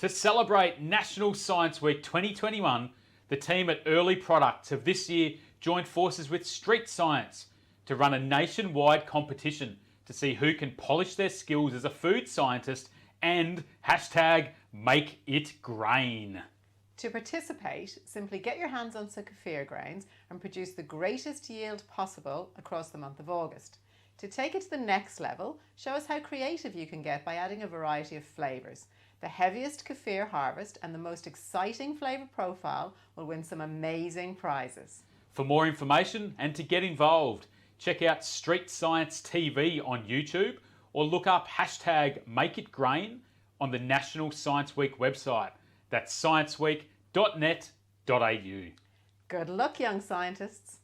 To celebrate National Science Week 2021, the team at Earlee Products have this year joined forces with Street Science to run a nationwide competition to see who can polish their skills as a food scientist and hashtag make it grain. To participate, simply get your hands on some kefir grains and produce the greatest yield possible across the month of August. To take it to the next level, show us how creative you can get by adding a variety of flavours. The heaviest kefir harvest and the most exciting flavour profile will win some amazing prizes. For more information and to get involved, check out Street Science TV on YouTube or look up hashtag make it grain on the National Science Week website. That's scienceweek.net.au. Good luck, young scientists.